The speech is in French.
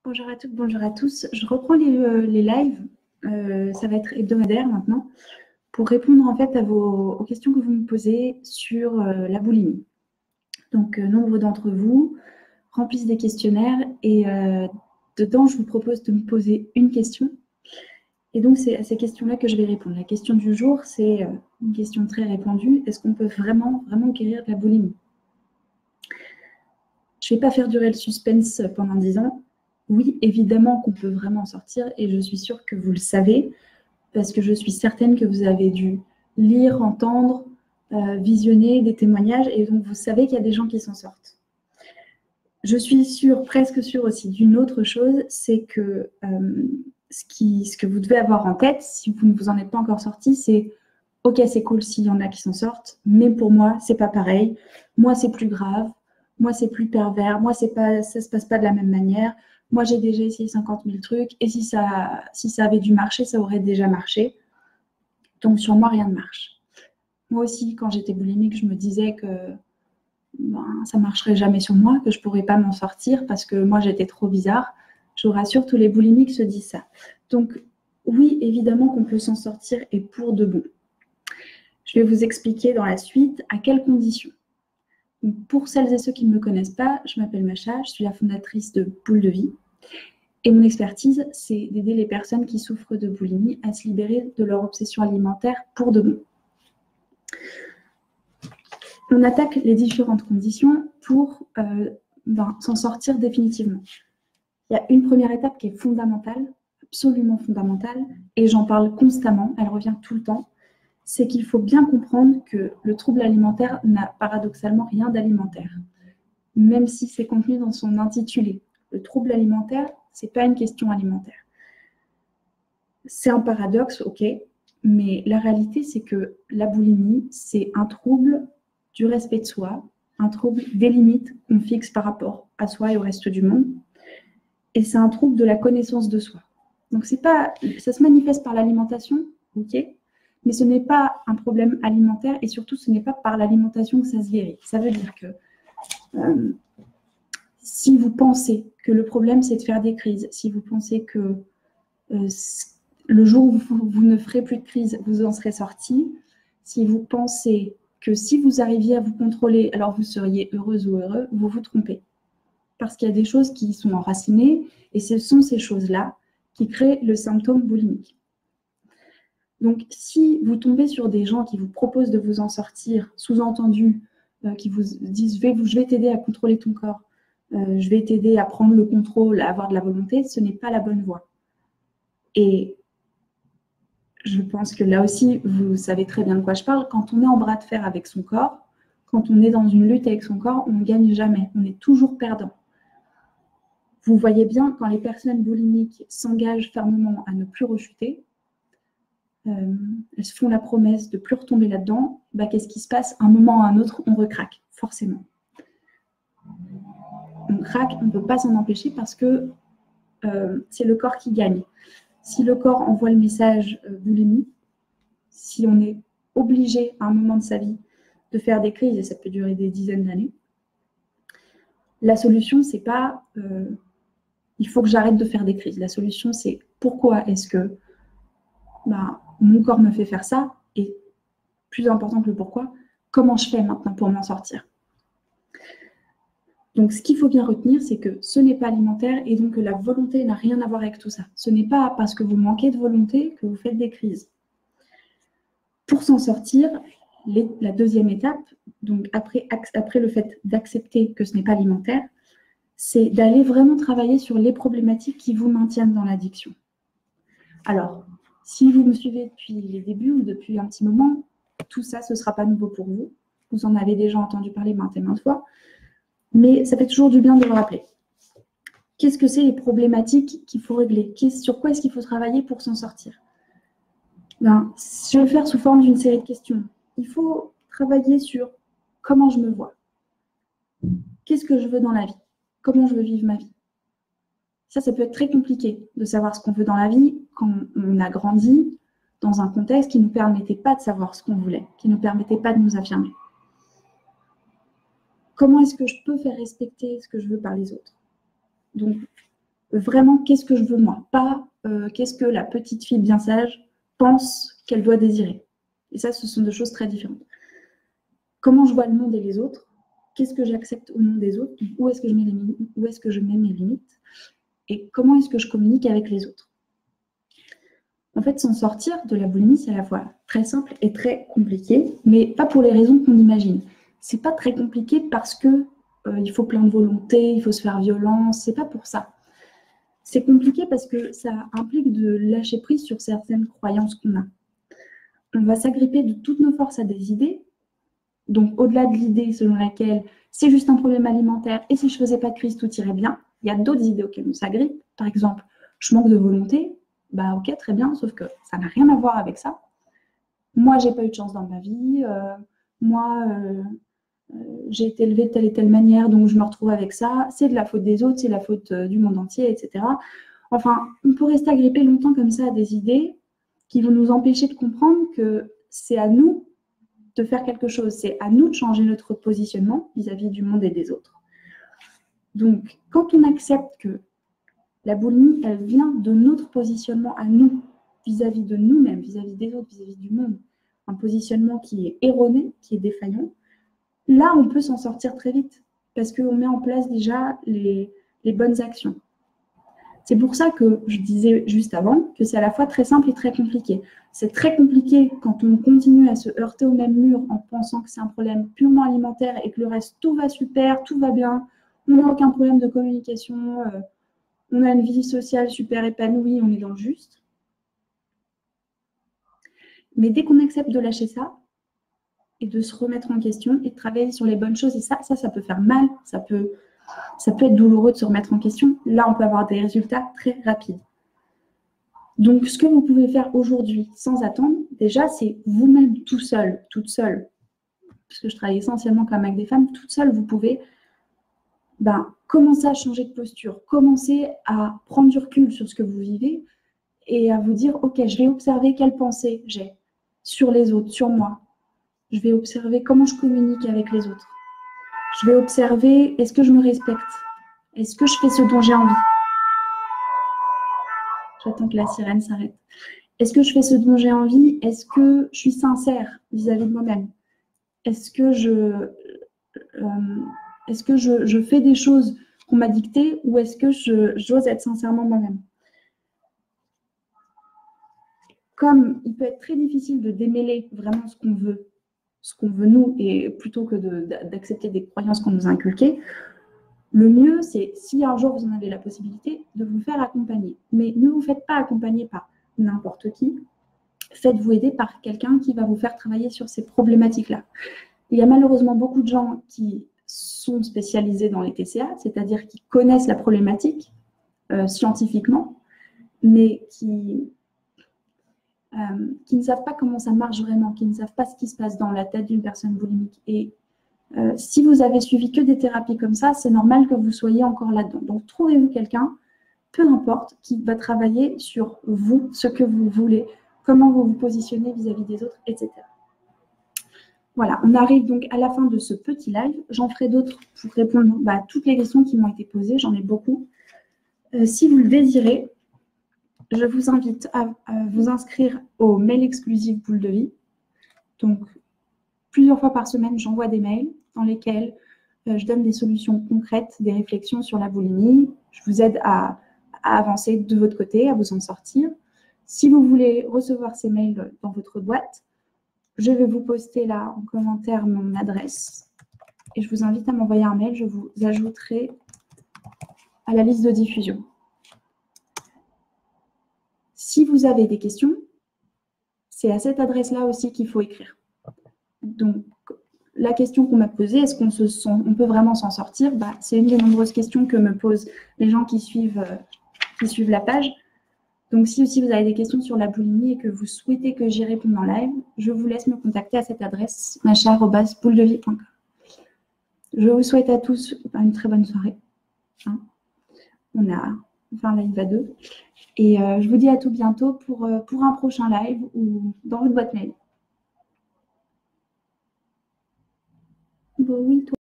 Bonjour à toutes, bonjour à tous. Je reprends les lives, ça va être hebdomadaire maintenant, pour répondre en fait aux questions que vous me posez sur la boulimie. Donc, nombre d'entre vous remplissent des questionnaires et dedans, je vous propose de me poser une question. Et donc, c'est à ces questions-là que je vais répondre. La question du jour, c'est une question très répandue. Est-ce qu'on peut vraiment guérir de la boulimie? Je ne vais pas faire durer le suspense pendant 10 ans. Oui, évidemment qu'on peut vraiment en sortir et je suis sûre que vous le savez parce que je suis certaine que vous avez dû lire, entendre, visionner des témoignages et donc vous savez qu'il y a des gens qui s'en sortent. Je suis sûre, presque sûre aussi d'une autre chose, c'est que ce que vous devez avoir en tête, si vous ne vous en êtes pas encore sorti, c'est ok, c'est cool s'il y en a qui s'en sortent, mais pour moi, c'est pas pareil. Moi, c'est plus grave. Moi, c'est plus pervers. Moi, ça se passe pas de la même manière. Moi, j'ai déjà essayé 50 000 trucs et si ça avait dû marcher, ça aurait déjà marché. Donc, sur moi, rien ne marche. Moi aussi, quand j'étais boulimique, je me disais que ça marcherait jamais sur moi, que je pourrais pas m'en sortir parce que moi, j'étais trop bizarre. Je vous rassure, tous les boulimiques se disent ça. Donc, oui, évidemment qu'on peut s'en sortir et pour de bon. Je vais vous expliquer dans la suite à quelles conditions. Donc, pour celles et ceux qui ne me connaissent pas, je m'appelle Macha, je suis la fondatrice de Boule de Vie. Et mon expertise, c'est d'aider les personnes qui souffrent de boulimie à se libérer de leur obsession alimentaire pour de bon. On attaque les différentes conditions pour s'en sortir définitivement. Il y a une première étape qui est fondamentale, absolument fondamentale, et j'en parle constamment, elle revient tout le temps, c'est qu'il faut bien comprendre que le trouble alimentaire n'a paradoxalement rien d'alimentaire, même si c'est contenu dans son intitulé. Le trouble alimentaire, ce n'est pas une question alimentaire. C'est un paradoxe, ok, mais la réalité, c'est que la boulimie, c'est un trouble du respect de soi, un trouble des limites qu'on fixe par rapport à soi et au reste du monde, et c'est un trouble de la connaissance de soi. Donc, ça se manifeste par l'alimentation, ok, mais ce n'est pas un problème alimentaire et surtout, ce n'est pas par l'alimentation que ça se guérit. Ça veut dire que si vous pensez que le problème, c'est de faire des crises, si vous pensez que le jour où vous ne ferez plus de crise, vous en serez sorti, si vous pensez que si vous arriviez à vous contrôler, alors vous seriez heureuse ou heureux, vous vous trompez. Parce qu'il y a des choses qui sont enracinées et ce sont ces choses-là qui créent le symptôme boulimique. Donc, si vous tombez sur des gens qui vous proposent de vous en sortir, sous-entendu, qui vous disent je vais t'aider à contrôler ton corps, je vais t'aider à prendre le contrôle, à avoir de la volonté, ce n'est pas la bonne voie. Et je pense que là aussi, vous savez très bien de quoi je parle. Quand on est en bras de fer avec son corps, quand on est dans une lutte avec son corps, on ne gagne jamais. On est toujours perdant. Vous voyez bien, quand les personnes boulimiques s'engagent fermement à ne plus rechuter, elles se font la promesse de ne plus retomber là-dedans, qu'est-ce qui se passe? À un moment ou à un autre, on recraque, forcément. On craque, on ne peut pas s'en empêcher parce que c'est le corps qui gagne. Si le corps envoie le message boulimie, si on est obligé à un moment de sa vie de faire des crises, et ça peut durer des dizaines d'années, la solution, c'est pas il faut que j'arrête de faire des crises. La solution, c'est pourquoi est-ce que mon corps me fait faire ça, et plus important que le pourquoi, comment je fais maintenant pour m'en sortir. Donc, ce qu'il faut bien retenir, c'est que ce n'est pas alimentaire et donc que la volonté n'a rien à voir avec tout ça. Ce n'est pas parce que vous manquez de volonté que vous faites des crises. Pour s'en sortir, la deuxième étape, donc après le fait d'accepter que ce n'est pas alimentaire, c'est d'aller vraiment travailler sur les problématiques qui vous maintiennent dans l'addiction. Alors, si vous me suivez depuis les débuts ou depuis un petit moment, tout ça, ce ne sera pas nouveau pour vous. Vous en avez déjà entendu parler maintes et maintes fois. Mais ça fait toujours du bien de le rappeler. Qu'est-ce que c'est les problématiques qu'il faut régler? Sur quoi est-ce qu'il faut travailler pour s'en sortir? Je vais le faire sous forme d'une série de questions. Il faut travailler sur comment je me vois. Qu'est-ce que je veux dans la vie? Comment je veux vivre ma vie? Ça peut être très compliqué de savoir ce qu'on veut dans la vie quand on a grandi dans un contexte qui ne nous permettait pas de savoir ce qu'on voulait, qui ne nous permettait pas de nous affirmer. Comment est-ce que je peux faire respecter ce que je veux par les autres? Donc, Vraiment, qu'est-ce que je veux moi? Pas qu'est-ce que la petite fille bien sage pense qu'elle doit désirer. Et ça, ce sont deux choses très différentes. Comment je vois le monde et les autres? Qu'est-ce que j'accepte au nom des autres? Où est-ce que je mets mes limites? Et comment est-ce que je communique avec les autres? En fait, s'en sortir de la boulimie, c'est à la fois très simple et très compliqué, mais pas pour les raisons qu'on imagine. C'est pas très compliqué parce que il faut plein de volonté, il faut se faire violence, c'est pas pour ça. C'est compliqué parce que ça implique de lâcher prise sur certaines croyances qu'on a. On va s'agripper de toutes nos forces à des idées. Donc, au-delà de l'idée selon laquelle c'est juste un problème alimentaire et si je ne faisais pas de crise, tout irait bien, il y a d'autres idées auxquelles on s'agrippe. Par exemple, je manque de volonté. Bah, ok, très bien, sauf que ça n'a rien à voir avec ça. Moi, j'ai pas eu de chance dans ma vie. J'ai été élevée de telle et telle manière, donc je me retrouve avec ça. C'est de la faute des autres, c'est la faute du monde entier, etc. Enfin, on peut rester agrippé longtemps comme ça à des idées qui vont nous empêcher de comprendre que c'est à nous de faire quelque chose, c'est à nous de changer notre positionnement vis-à-vis du monde et des autres. Donc, quand on accepte que la boulimie, elle vient de notre positionnement à nous, vis-à-vis de nous-mêmes, vis-à-vis des autres, vis-à-vis du monde, un positionnement qui est erroné, qui est défaillant, là, on peut s'en sortir très vite, parce qu'on met en place déjà les bonnes actions. C'est pour ça que je disais juste avant que c'est à la fois très simple et très compliqué. C'est très compliqué quand on continue à se heurter au même mur en pensant que c'est un problème purement alimentaire et que le reste, tout va super, tout va bien, on n'a aucun problème de communication, on a une vie sociale super épanouie, on est dans le juste. Mais dès qu'on accepte de lâcher ça et de se remettre en question et de travailler sur les bonnes choses, et ça peut faire mal, ça peut être douloureux de se remettre en question. Là, on peut avoir des résultats très rapides. Donc, ce que vous pouvez faire aujourd'hui, sans attendre, déjà, c'est vous-même tout seul, toute seule, parce que je travaille essentiellement comme avec des femmes, toute seule, vous pouvez commencer à changer de posture, commencer à prendre du recul sur ce que vous vivez et à vous dire, OK, je vais observer quelles pensées j'ai sur les autres, sur moi. Je vais observer comment je communique avec les autres. Je vais observer, est-ce que je me respecte? Est-ce que je fais ce dont j'ai envie? J'attends que la sirène s'arrête. Est-ce que je fais ce dont j'ai envie? Est-ce que je suis sincère vis-à-vis de moi-même? Est-ce que je fais des choses qu'on m'a dictées ou est-ce que j'ose être sincèrement moi-même? Comme il peut être très difficile de démêler vraiment ce qu'on veut nous, et plutôt que d'accepter des croyances qu'on nous a inculquées, le mieux, c'est, si un jour vous en avez la possibilité, de vous faire accompagner. Mais ne vous faites pas accompagner par n'importe qui. Faites-vous aider par quelqu'un qui va vous faire travailler sur ces problématiques-là. Il y a malheureusement beaucoup de gens qui sont spécialisés dans les TCA, c'est-à-dire qui connaissent la problématique scientifiquement, mais qui ne savent pas comment ça marche vraiment, qui ne savent pas ce qui se passe dans la tête d'une personne boulimique. Et si vous avez suivi que des thérapies comme ça, c'est normal que vous soyez encore là-dedans. Donc, trouvez-vous quelqu'un, peu importe, qui va travailler sur vous, ce que vous voulez, comment vous vous positionnez vis-à-vis des autres, etc. Voilà, on arrive donc à la fin de ce petit live. J'en ferai d'autres pour répondre à toutes les questions qui m'ont été posées. J'en ai beaucoup. Si vous le désirez, je vous invite à vous inscrire au mail exclusif Boule de Vie. Donc, plusieurs fois par semaine, j'envoie des mails dans lesquels je donne des solutions concrètes, des réflexions sur la boulimie. Je vous aide à avancer de votre côté, à vous en sortir. Si vous voulez recevoir ces mails dans votre boîte, je vais vous poster là en commentaire mon adresse et je vous invite à m'envoyer un mail. Je vous ajouterai à la liste de diffusion. Si vous avez des questions, c'est à cette adresse-là aussi qu'il faut écrire. Donc, la question qu'on m'a posée, est-ce qu'on peut vraiment s'en sortir? C'est une des nombreuses questions que me posent les gens qui suivent la page. Donc, si aussi vous avez des questions sur la boulimie et que vous souhaitez que j'y réponde en live, je vous laisse me contacter à cette adresse, macha@bouledevie.com. Je vous souhaite à tous une très bonne soirée. On a fait un live à 2. Et je vous dis à tout bientôt pour un prochain live ou dans votre boîte mail. Bon, oui, toi.